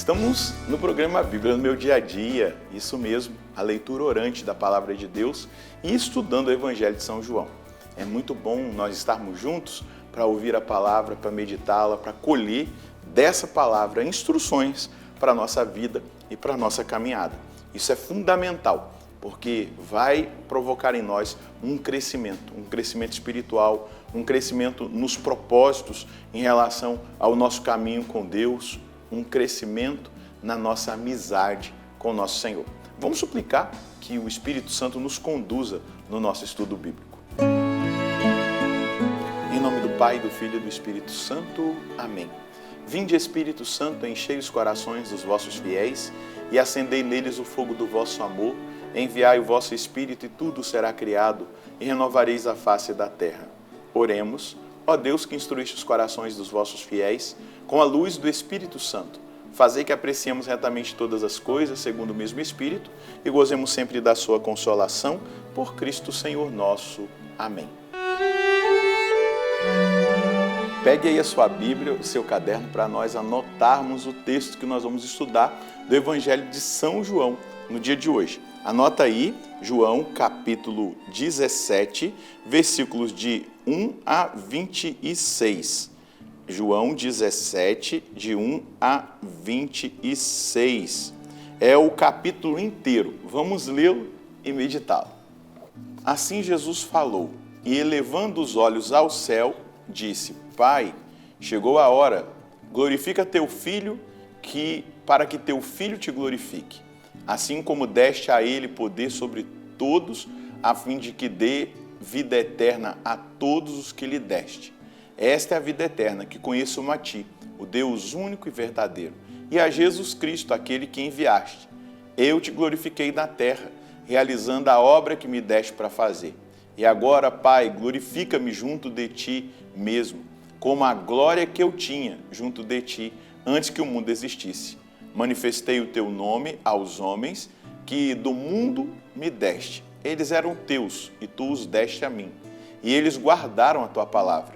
Estamos no programa Bíblia no Meu Dia a Dia, isso mesmo, a leitura orante da Palavra de Deus e estudando o Evangelho de São João. É muito bom nós estarmos juntos para ouvir a palavra, para meditá-la, para colher dessa palavra instruções para a nossa vida e para a nossa caminhada. Isso é fundamental, porque vai provocar em nós um crescimento espiritual, um crescimento nos propósitos em relação ao nosso caminho com Deus, um crescimento na nossa amizade com o nosso Senhor. Vamos suplicar que o Espírito Santo nos conduza no nosso estudo bíblico. Em nome do Pai, do Filho e do Espírito Santo. Amém. Vinde, Espírito Santo, enchei os corações dos vossos fiéis e acendei neles o fogo do vosso amor. Enviai o vosso Espírito e tudo será criado e renovareis a face da terra. Oremos. Ó Deus, que instruíste os corações dos vossos fiéis com a luz do Espírito Santo, fazei que apreciemos retamente todas as coisas segundo o mesmo Espírito e gozemos sempre da sua consolação por Cristo Senhor nosso. Amém. Pegue aí a sua Bíblia, o seu caderno, para nós anotarmos o texto que nós vamos estudar do Evangelho de São João no dia de hoje. Anota aí, João capítulo 17, versículos de 1 a 26. João 17, de 1 a 26. É o capítulo inteiro. Vamos lê-lo e meditá-lo. Assim Jesus falou, e elevando os olhos ao céu, disse: Pai, chegou a hora, glorifica teu Filho, para que teu Filho te glorifique. Assim como deste a ele poder sobre todos, a fim de que dê vida eterna a todos os que lhe deste. Esta é a vida eterna, que conheçam a ti, o Deus único e verdadeiro, e a Jesus Cristo, aquele que enviaste. Eu te glorifiquei na terra, realizando a obra que me deste para fazer. E agora, Pai, glorifica-me junto de ti mesmo, como a glória que eu tinha junto de ti antes que o mundo existisse. Manifestei o teu nome aos homens que do mundo me deste. Eles eram teus e tu os deste a mim. E eles guardaram a tua palavra.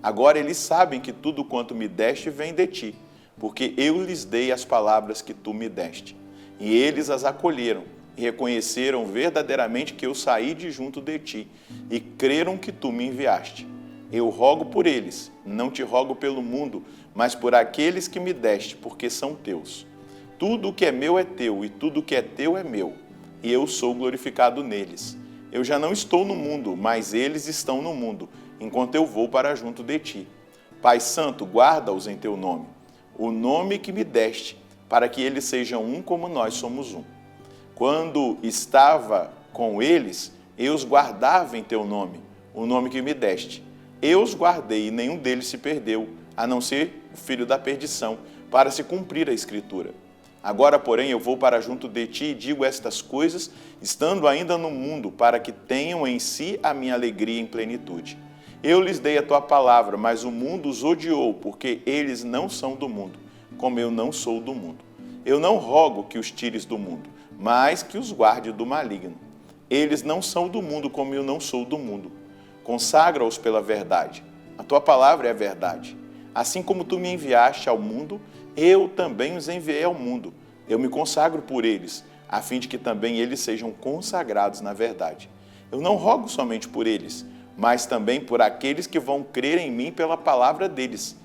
Agora eles sabem que tudo quanto me deste vem de ti, porque eu lhes dei as palavras que tu me deste. E eles as acolheram e reconheceram verdadeiramente que eu saí de junto de ti e creram que tu me enviaste. Eu rogo por eles, não te rogo pelo mundo, mas por aqueles que me deste, porque são teus. Tudo o que é meu é teu, e tudo o que é teu é meu, e eu sou glorificado neles. Eu já não estou no mundo, mas eles estão no mundo, enquanto eu vou para junto de ti. Pai Santo, guarda-os em teu nome, o nome que me deste, para que eles sejam um como nós somos um. Quando estava com eles, eu os guardava em teu nome, o nome que me deste. Eu os guardei e nenhum deles se perdeu, a não ser o filho da perdição, para se cumprir a Escritura. Agora, porém, eu vou para junto de ti e digo estas coisas, estando ainda no mundo, para que tenham em si a minha alegria em plenitude. Eu lhes dei a tua palavra, mas o mundo os odiou, porque eles não são do mundo, como eu não sou do mundo. Eu não rogo que os tires do mundo, mas que os guarde do maligno. Eles não são do mundo, como eu não sou do mundo. Consagra-os pela verdade. A tua palavra é a verdade. Assim como tu me enviaste ao mundo, eu também os enviei ao mundo. Eu me consagro por eles, a fim de que também eles sejam consagrados na verdade. Eu não rogo somente por eles, mas também por aqueles que vão crer em mim pela palavra deles.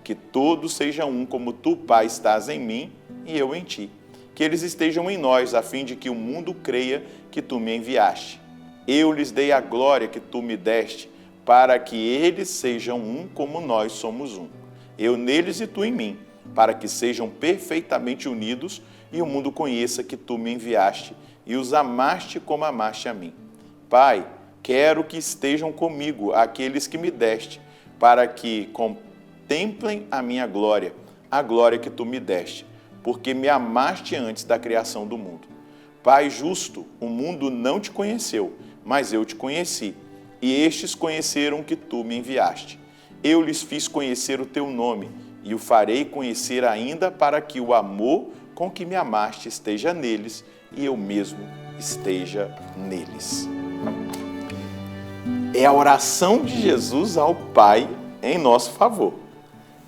Que todos sejam um, como tu, Pai, estás em mim e eu em ti. Que eles estejam em nós, a fim de que o mundo creia que tu me enviaste. Eu lhes dei a glória que tu me deste, para que eles sejam um como nós somos um. Eu neles e tu em mim, para que sejam perfeitamente unidos e o mundo conheça que tu me enviaste e os amaste como amaste a mim. Pai, quero que estejam comigo aqueles que me deste, para que contemplem a minha glória, a glória que tu me deste, porque me amaste antes da criação do mundo. Pai justo, o mundo não te conheceu, mas eu te conheci, e estes conheceram que tu me enviaste. Eu lhes fiz conhecer o teu nome, e o farei conhecer ainda, para que o amor com que me amaste esteja neles, e eu mesmo esteja neles. É a oração de Jesus ao Pai em nosso favor.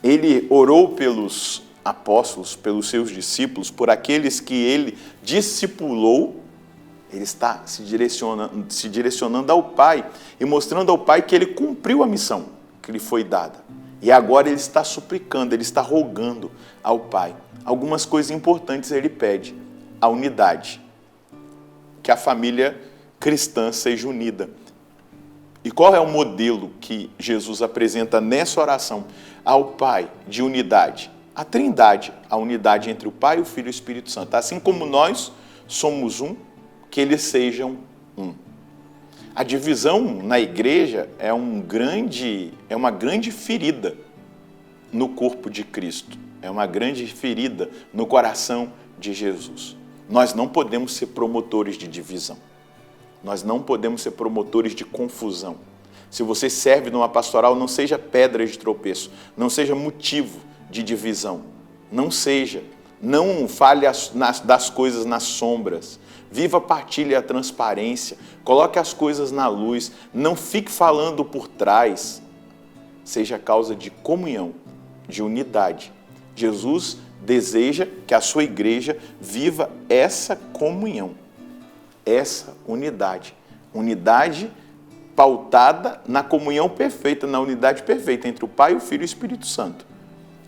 Ele orou pelos apóstolos, pelos seus discípulos, por aqueles que ele discipulou, ele está se direcionando ao Pai e mostrando ao Pai que ele cumpriu a missão que lhe foi dada. E agora ele está suplicando, ele está rogando ao Pai. Algumas coisas importantes ele pede: a unidade, que a família cristã seja unida. E qual é o modelo que Jesus apresenta nessa oração ao Pai de unidade? A Trindade, a unidade entre o Pai, o Filho e o Espírito Santo. Assim como nós somos um, que eles sejam um. A divisão na igreja é uma grande ferida no corpo de Cristo. É uma grande ferida no coração de Jesus. Nós não podemos ser promotores de divisão. Nós não podemos ser promotores de confusão. Se você serve numa pastoral, não seja pedra de tropeço, não seja motivo de divisão. Não seja. Não fale das coisas nas sombras. Viva a partilha e a transparência. Coloque as coisas na luz. Não fique falando por trás. Seja causa de comunhão, de unidade. Jesus deseja que a sua igreja viva essa comunhão, essa unidade. Unidade pautada na comunhão perfeita, na unidade perfeita entre o Pai, o Filho e o Espírito Santo,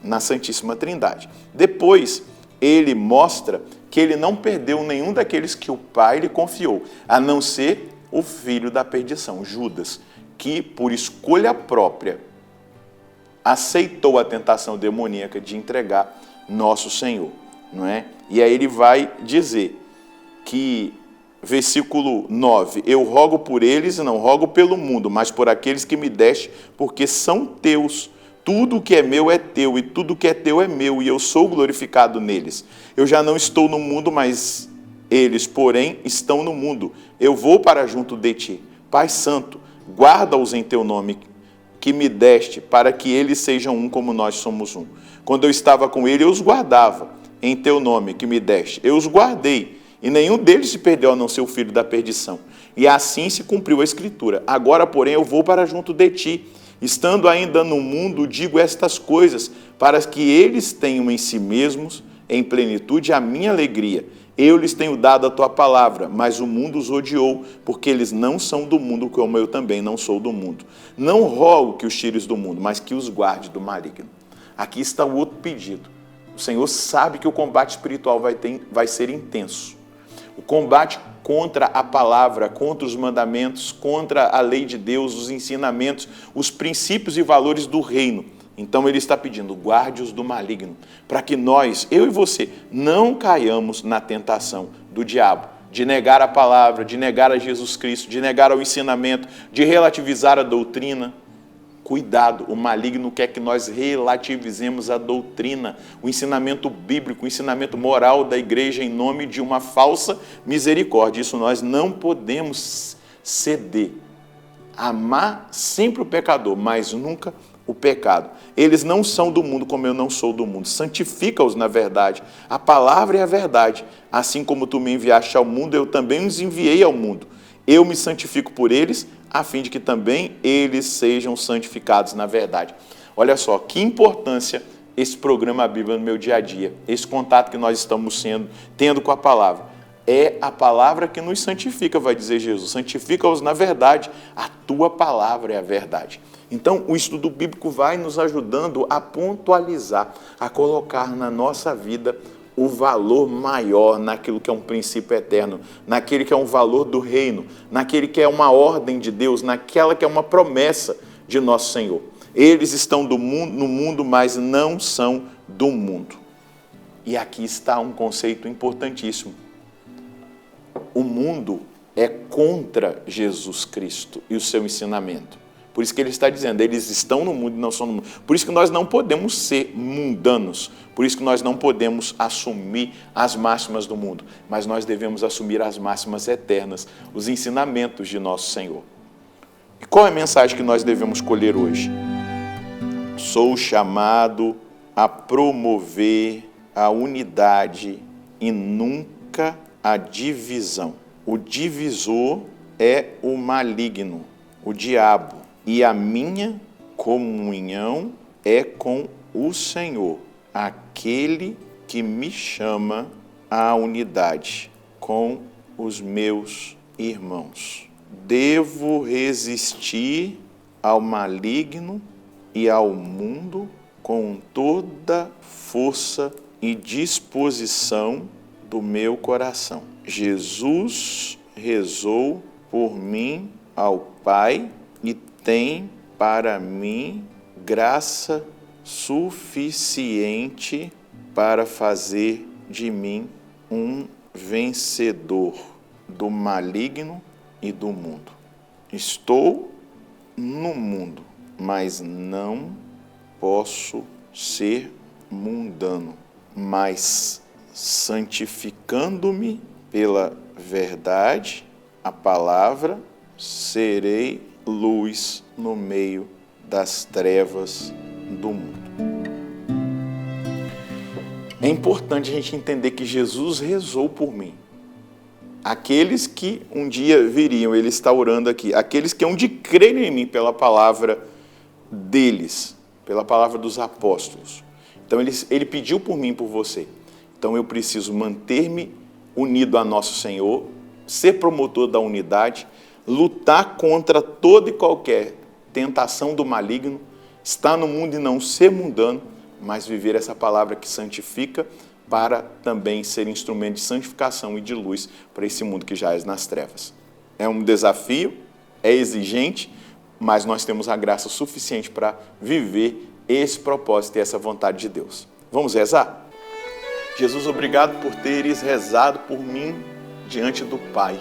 na Santíssima Trindade. Depois, ele mostra que ele não perdeu nenhum daqueles que o Pai lhe confiou, a não ser o filho da perdição, Judas, que por escolha própria aceitou a tentação demoníaca de entregar nosso Senhor, não é? E aí ele vai dizer que, versículo 9, eu rogo por eles e não rogo pelo mundo, mas por aqueles que me deste, porque são teus. Tudo que é meu é teu, e tudo que é teu é meu, e eu sou glorificado neles. Eu já não estou no mundo, mas eles, porém, estão no mundo. Eu vou para junto de ti. Pai Santo, guarda-os em teu nome, que me deste, para que eles sejam um como nós somos um. Quando eu estava com ele, eu os guardava em teu nome, que me deste. Eu os guardei, e nenhum deles se perdeu, a não ser o filho da perdição. E assim se cumpriu a Escritura. Agora, porém, eu vou para junto de ti. Estando ainda no mundo, digo estas coisas, para que eles tenham em si mesmos, em plenitude, a minha alegria. Eu lhes tenho dado a tua palavra, mas o mundo os odiou, porque eles não são do mundo, como eu também não sou do mundo. Não rogo que os tires do mundo, mas que os guarde do maligno. Aqui está o outro pedido. O Senhor sabe que o combate espiritual vai ser intenso. O combate contra a palavra, contra os mandamentos, contra a lei de Deus, os ensinamentos, os princípios e valores do reino. Então ele está pedindo, guarde-os do maligno, para que nós, eu e você, não caiamos na tentação do diabo, de negar a palavra, de negar a Jesus Cristo, de negar o ensinamento, de relativizar a doutrina. Cuidado, o maligno quer que nós relativizemos a doutrina, o ensinamento bíblico, o ensinamento moral da igreja em nome de uma falsa misericórdia. Isso nós não podemos ceder. Amar sempre o pecador, mas nunca o pecado. Eles não são do mundo como eu não sou do mundo. Santifica-os na verdade. A palavra é a verdade. Assim como tu me enviaste ao mundo, eu também os enviei ao mundo. Eu me santifico por eles, a fim de que também eles sejam santificados na verdade. Olha só, que importância esse programa Bíblia no meu dia a dia, esse contato que nós estamos tendo com a palavra. É a palavra que nos santifica, vai dizer Jesus. Santifica-os na verdade, a tua palavra é a verdade. Então, o estudo bíblico vai nos ajudando a pontualizar, a colocar na nossa vida o valor maior naquilo que é um princípio eterno, naquele que é um valor do reino, naquele que é uma ordem de Deus, naquela que é uma promessa de nosso Senhor. Eles estão no mundo, mas não são do mundo. E aqui está um conceito importantíssimo. O mundo é contra Jesus Cristo e o seu ensinamento. Por isso que ele está dizendo, eles estão no mundo e não são no mundo. Por isso que nós não podemos ser mundanos. Por isso que nós não podemos assumir as máximas do mundo. Mas nós devemos assumir as máximas eternas, os ensinamentos de nosso Senhor. E qual é a mensagem que nós devemos colher hoje? Sou chamado a promover a unidade e nunca a divisão. O divisor é o maligno, o diabo. E a minha comunhão é com o Senhor. aquele que me chama à unidade com os meus irmãos. Devo resistir ao maligno e ao mundo com toda força e disposição do meu coração. Jesus rezou por mim ao Pai e tem para mim graça suficiente para fazer de mim um vencedor do maligno e do mundo. Estou no mundo, mas não posso ser mundano, mas santificando-me pela verdade, a palavra, serei luz no meio das trevas do mundo. É importante a gente entender que Jesus rezou por mim. Aqueles que um dia viriam, ele está orando aqui, aqueles que hão de crer em mim pela palavra deles, pela palavra dos apóstolos. Então ele pediu por mim e por você. Então eu preciso manter-me unido a nosso Senhor, ser promotor da unidade, lutar contra toda e qualquer tentação do maligno, estar no mundo e não ser mundano, mas viver essa palavra que santifica para também ser instrumento de santificação e de luz para esse mundo que jaz nas trevas. É um desafio, é exigente, mas nós temos a graça suficiente para viver esse propósito e essa vontade de Deus. Vamos rezar? Jesus, obrigado por teres rezado por mim diante do Pai.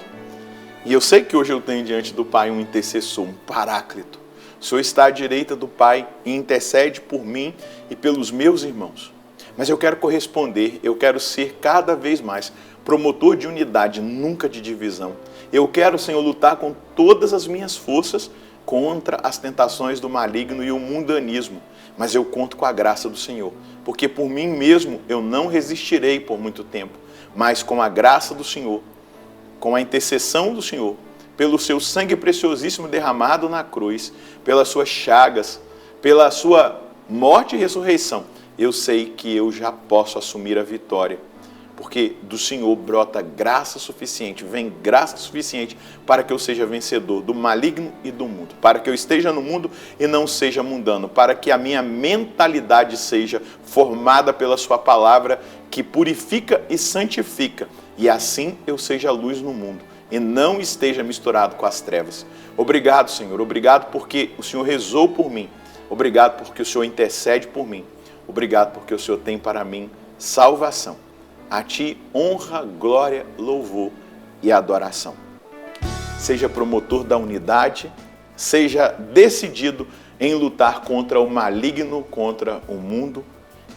E eu sei que hoje eu tenho diante do Pai um intercessor, um paráclito. O Senhor está à direita do Pai e intercede por mim e pelos meus irmãos. Mas eu quero corresponder, eu quero ser cada vez mais promotor de unidade, nunca de divisão. Eu quero, Senhor, lutar com todas as minhas forças contra as tentações do maligno e o mundanismo. Mas eu conto com a graça do Senhor, porque por mim mesmo eu não resistirei por muito tempo, mas com a graça do Senhor, com a intercessão do Senhor, pelo seu sangue preciosíssimo derramado na cruz, pelas suas chagas, pela sua morte e ressurreição, eu sei que eu já posso assumir a vitória, porque do Senhor brota graça suficiente, vem graça suficiente para que eu seja vencedor do maligno e do mundo, para que eu esteja no mundo e não seja mundano, para que a minha mentalidade seja formada pela sua palavra que purifica e santifica, e assim eu seja luz no mundo e não esteja misturado com as trevas. Obrigado, Senhor, obrigado porque o Senhor rezou por mim, obrigado porque o Senhor intercede por mim, obrigado porque o Senhor tem para mim salvação. A Ti honra, glória, louvor e adoração. Seja promotor da unidade, seja decidido em lutar contra o maligno, contra o mundo,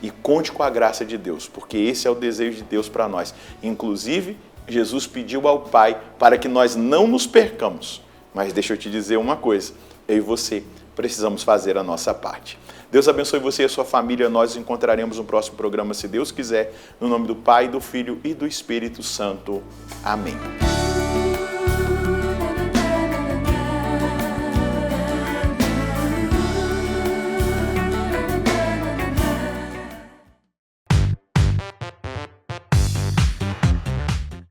e conte com a graça de Deus, porque esse é o desejo de Deus para nós. Inclusive, Jesus pediu ao Pai para que nós não nos percamos. Mas deixa eu te dizer uma coisa, eu e você precisamos fazer a nossa parte. Deus abençoe você e a sua família. Nós nos encontraremos no próximo programa, se Deus quiser, no nome do Pai, do Filho e do Espírito Santo. Amém.